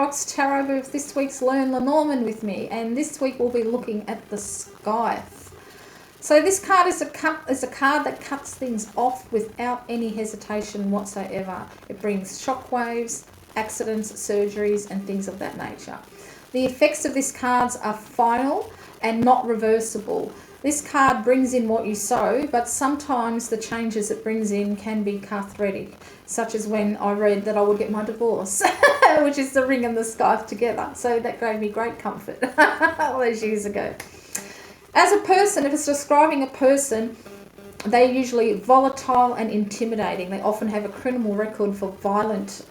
Box Tarot with this week's Learn Lenormand with me, and this week we'll be looking at the Scythe. So this card is a card that cuts things off without any hesitation whatsoever. It brings shockwaves, accidents, surgeries, and things of that nature. The effects of this cards are final and not reversible. This card brings in what you sow, but sometimes the changes it brings in can be cathartic, such as when I read that I would get my divorce, which is the ring and the Scythe together. So that gave me great comfort all those years ago. As a person, if it's describing a person, they're usually volatile and intimidating. They often have a criminal record for violent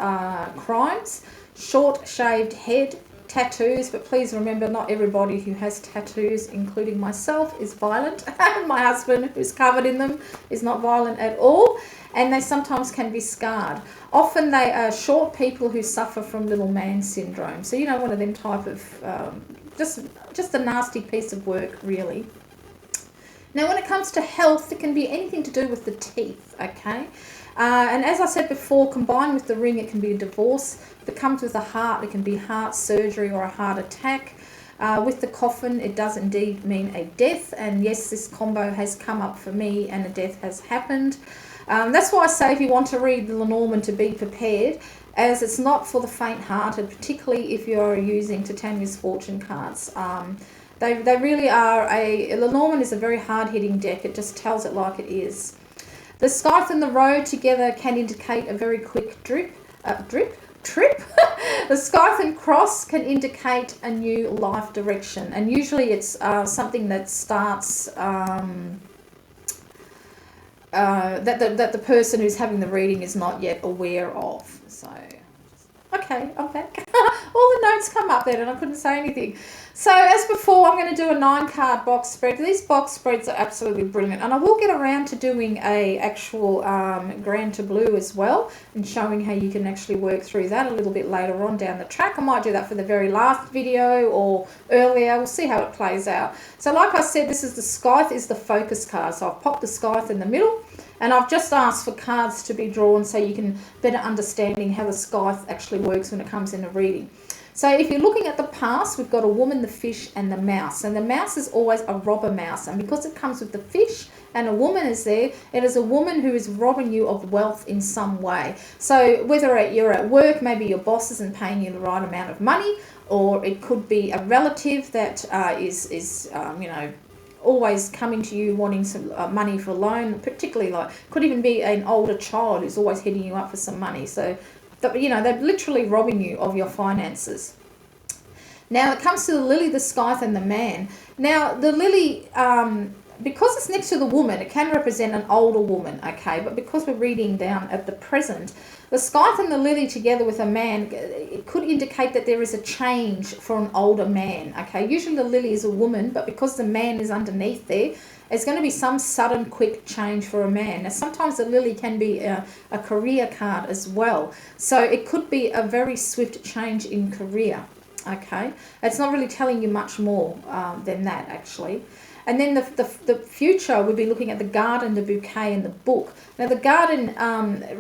crimes, short shaved head, tattoos, but please remember not everybody who has tattoos, including myself, is violent. My husband, who's covered in them, is not violent at all, and they sometimes can be scarred. Often they are short people who suffer from little man syndrome. So, you know, one of them type of just a nasty piece of work, really. Now, when it comes to health, it can be anything to do with the teeth, okay? And as I said before, combined with the ring, it can be a divorce. If it comes with a heart, it can be heart surgery or a heart attack. With the coffin, it does indeed mean a death. And yes, this combo has come up for me and a death has happened. That's why I say if you want to read the Lenormand, to be prepared, as it's not for the faint-hearted, particularly if you're using Titania's fortune cards. They really are Lenormand is a very hard-hitting deck. It just tells it like it is. The Scythe and the Road together can indicate a very quick trip. The Scythe and Cross can indicate a new life direction, and usually it's something that starts that the person who's having the reading is not yet aware of. So, okay, I'm back. All the notes come up there and I couldn't say anything. So as before, I'm going to do a 9-card box spread. These box spreads are absolutely brilliant, and I will get around to doing a actual grand tableau as well, and showing how you can actually work through that a little bit later on down the track. I might do that for the very last video or earlier. We'll see how it plays out. So like I said, this is the Scythe is the focus card. So I've popped the Scythe in the middle, and I've just asked for cards to be drawn so you can better understanding how the Scythe actually works when it comes in a reading. So if you're looking at the past, we've got a woman, the fish, and the mouse. And the mouse is always a robber mouse. And because it comes with the fish and a woman is there, it is a woman who is robbing you of wealth in some way. So whether you're at work, maybe your boss isn't paying you the right amount of money, or it could be a relative that is always coming to you wanting some money for a loan, particularly could even be an older child who's always hitting you up for some money. So, they're literally robbing you of your finances. Now, it comes to the lily, the Scythe, and the man. Now, the lily, because it's next to the woman, it can represent an older woman, okay? But because we're reading down at the present, the Scythe and the lily together with a man, it could indicate that there is a change for an older man, okay? Usually the lily is a woman, but because the man is underneath there, it's going to be some sudden, quick change for a man. Now, sometimes the lily can be a career card as well. So it could be a very swift change in career, okay? It's not really telling you much more than that, actually. And then the future, we'll be looking at the garden, the bouquet, and the book. Now, the garden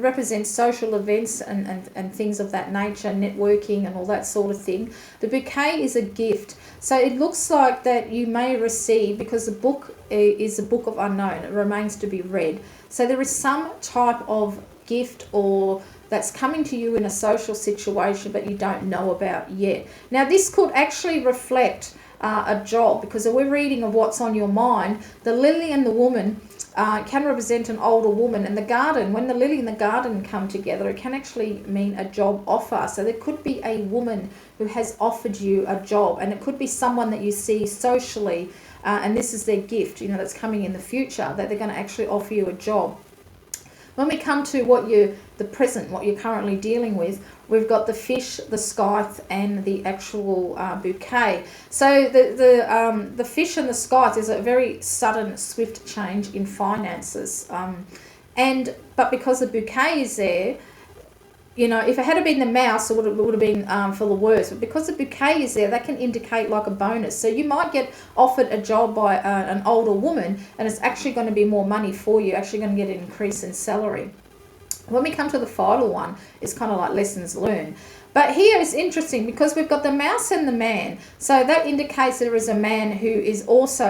represents social events and things of that nature, networking and all that sort of thing. The bouquet is a gift. So it looks like that you may receive, because the book is a book of unknown. It remains to be read. So there is some type of gift or that's coming to you in a social situation, but you don't know about yet. Now, this could actually reflect a job, because if we're reading of what's on your mind, the lily and the woman can represent an older woman, and the garden, when the lily and the garden come together, it can actually mean a job offer. So there could be a woman who has offered you a job, and it could be someone that you see socially, and this is their gift, that's coming in the future, that they're going to actually offer you a job. When we come to what you're currently dealing with, we've got the fish, the Scythe, and the actual bouquet. So the fish and the Scythe is a very sudden, swift change in finances. But because the bouquet is there, if it had been the mouse, it would have been for the worse. But because the bouquet is there, that can indicate like a bonus. So you might get offered a job by an older woman, and it's actually going to be more money for you, actually going to get an increase in salary. When we come to the final one, it's kind of like lessons learned. But here is interesting because we've got the mouse and the man. So that indicates there is a man who is also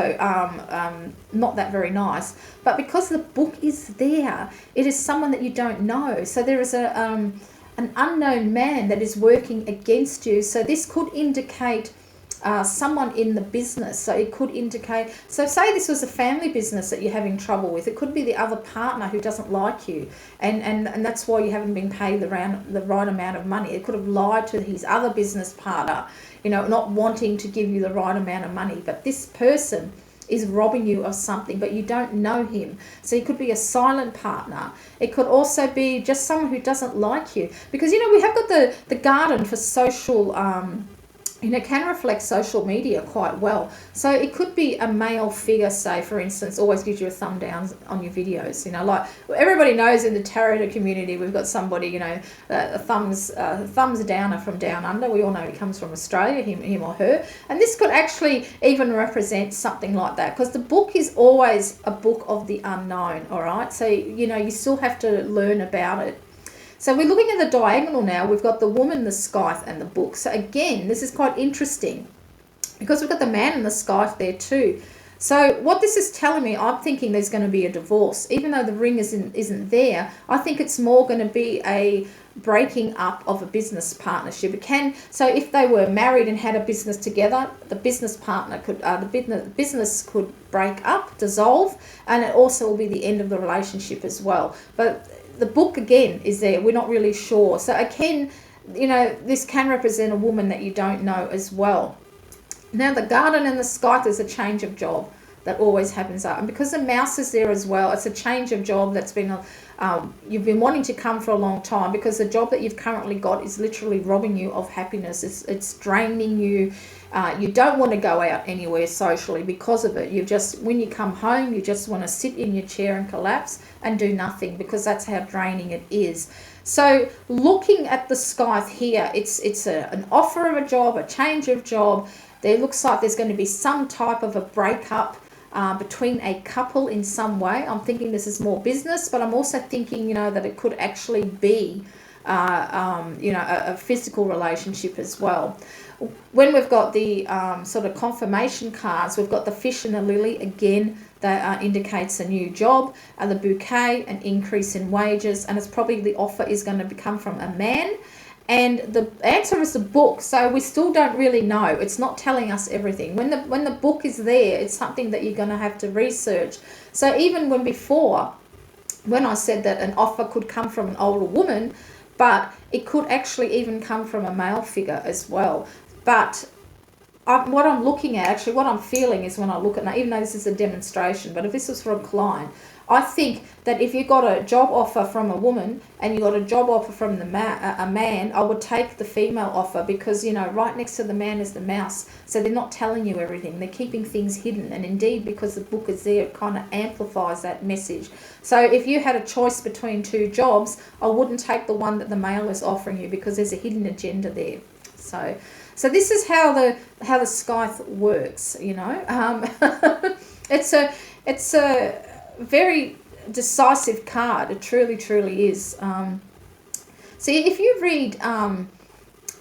not that very nice. But because the book is there, it is someone that you don't know. So there is an unknown man that is working against you. So this could indicate someone in the business. So it could indicate, so say this was a family business that you're having trouble with. It could be the other partner who doesn't like you, and that's why you haven't been paid the right amount of money. It could have lied to his other business partner, not wanting to give you the right amount of money. But this person is robbing you of something, but you don't know him. So he could be a silent partner. It could also be just someone who doesn't like you, because we have got the garden for social can reflect social media quite well. So it could be a male figure, say, for instance, always gives you a thumb down on your videos. Like everybody knows in the tarot community, we've got somebody, a thumbs downer from down under. We all know he comes from Australia, him or her. And this could actually even represent something like that, because the book is always a book of the unknown, all right? So, you still have to learn about it. So we're looking at the diagonal now. We've got the woman, the scythe, and the book. So again, this is quite interesting because we've got the man and the scythe there too. So what this is telling me, I'm thinking there's going to be a divorce. Even though the ring isn't there, I think it's more going to be a breaking up of a business partnership. So if they were married and had a business together, the business partner could, the business could break up, dissolve, and it also will be the end of the relationship as well. But the book again is there. We're not really sure. So again, this can represent a woman that you don't know as well. Now the garden and the scythe is a change of job that always happens up. And because the mouse is there as well, it's a change of job that's been, you've been wanting to come for a long time, because the job that you've currently got is literally robbing you of happiness. It's draining you. You don't want to go out anywhere socially because of it. When you come home, you just want to sit in your chair and collapse and do nothing, because that's how draining it is. So looking at the scythe here, it's an offer of a job, a change of job. There looks like there's going to be some type of a breakup between a couple in some way. I'm thinking this is more business, but I'm also thinking, that it could actually be, a physical relationship as well. When we've got the sort of confirmation cards, we've got the fish and the lily. Again, that indicates a new job, and the bouquet, an increase in wages, and it's probably the offer is going to come from a man. And the answer is the book. So we still don't really know. It's not telling us everything. When the book is there, it's something that you're going to have to research. So even when I said that an offer could come from an older woman, but it could actually even come from a male figure as well. But what I'm looking at, actually what I'm feeling is, when I look at now, even though this is a demonstration, but if this was for a client, I think that if you got a job offer from a woman and you got a job offer from a man, I would take the female offer, because, right next to the man is the mouse. So they're not telling you everything. They're keeping things hidden. And indeed, because the book is there, it kind of amplifies that message. So if you had a choice between two jobs, I wouldn't take the one that the male is offering you, because there's a hidden agenda there. So this is how the scythe works, It's a very decisive card. It truly is. See, if you read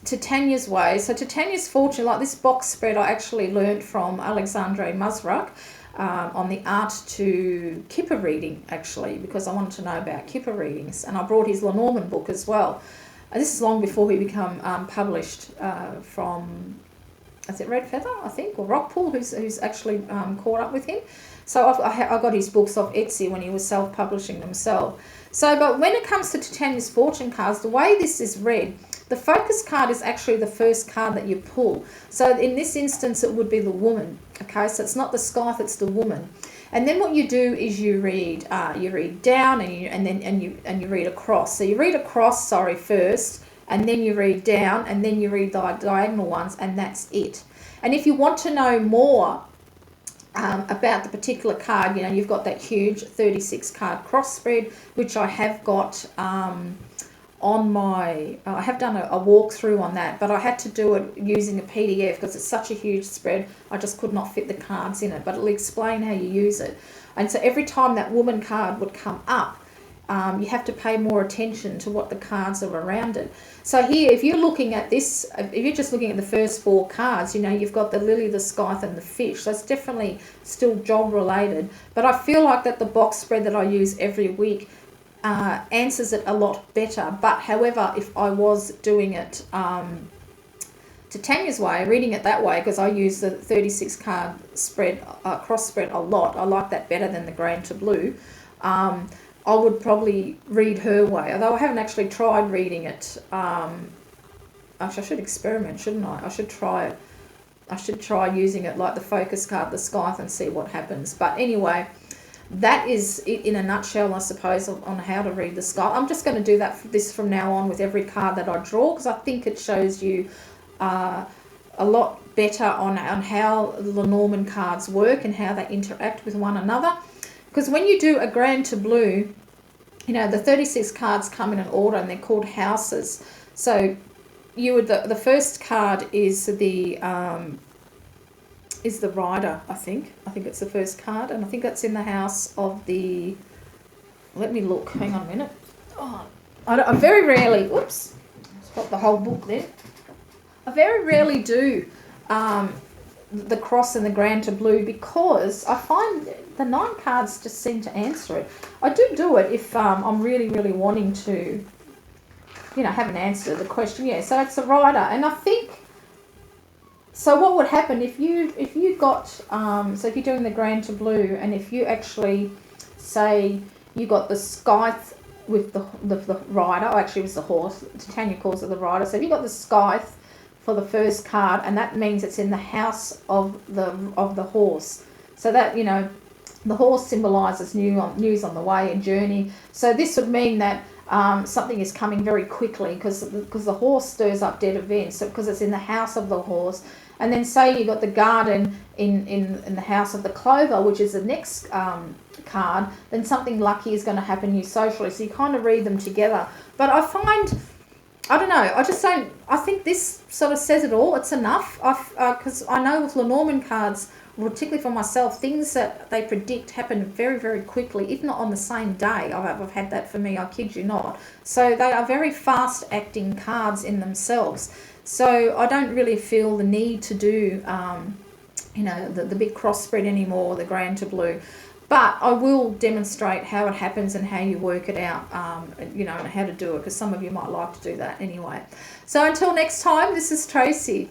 Titania's Way, so Titania's Fortune, like this box spread, I actually learned from Alexandre Mazrak on the art to Kipper reading, actually, because I wanted to know about Kipper readings, and I brought his Lenormand book as well. And this is long before he became published from, is it Red Feather, I think, or Rockpool, who's actually caught up with him. So I got his books off Etsy when he was self-publishing themselves. So, but when it comes to Titania's Fortune cards, the way this is read, the focus card is actually the first card that you pull. So in this instance, it would be the woman. Okay, so it's not the scythe, it's the woman. And then what you do is you read down and you read across. So you read across, first, and then you read down, and then you read the diagonal ones, and that's it. And if you want to know more about the particular card, you've got that huge 36 card cross spread, which I have got on my, I have done a walkthrough on that, but I had to do it using a PDF because it's such a huge spread. I just could not fit the cards in it, but it'll explain how you use it. And so every time that woman card would come up, you have to pay more attention to what the cards are around it. So here, if you're looking at this, if you're just looking at the first 4 cards, you know, you've got the lily, the scythe, and the fish. So it's definitely still job related. But I feel like that the box spread that I use every week answers it a lot better. But however, if I was doing it to Tanya's way, reading it that way, because I use the 36 card spread, cross spread a lot. I like that better than the grey to blue. I would probably read her way, although I haven't actually tried reading it. Actually, I should experiment, shouldn't I? I should try it. I should try using it like the focus card, the scythe, and see what happens. But anyway, that is it in a nutshell, I suppose, on how to read the scythe. I'm just going to do this from now on with every card that I draw, because I think it shows you a lot better on how the Lenormand cards work and how they interact with one another. Because when you do a grand to blue, you know, the 36 cards come in an order and they're called houses. So you would the first card is the rider, I think. I think it's the first card, and I think that's in the house of the, let me look, hang on a minute. Oh, I very rarely, whoops, I've got the whole book there. I very rarely do the cross and the grand to blue, because I find the 9 cards just seem to answer it. I do it if I'm really, really wanting to, you know, have an answer to the question. Yeah, so it's a rider, and I think, so what would happen if you got, so if you're doing the grand to blue, and if you actually say you got the scythe with the rider, or actually it was the horse, Tanya calls it the rider, so if you got the scythe for the first card, and that means it's in the house of the horse. So that, you know, the horse symbolises news on the way, a journey. So this would mean that something is coming very quickly, because the horse stirs up dead events, because it's in the house of the horse. And then say you got the garden in the house of the clover, which is the next card, then something lucky is going to happen to you socially. So you kind of read them together. But I find, I don't know, I think this sort of says it all. It's enough. Because I know with Lenormand cards, particularly for myself, things that they predict happen very, very quickly, if not on the same day. I've had that for me, I kid you not. So they are very fast acting cards in themselves. So I don't really feel the need to do, you know, the big cross spread anymore, the grand to blue. But I will demonstrate how it happens and how you work it out, you know, and how to do it, because some of you might like to do that anyway. So until next time, this is Tracy.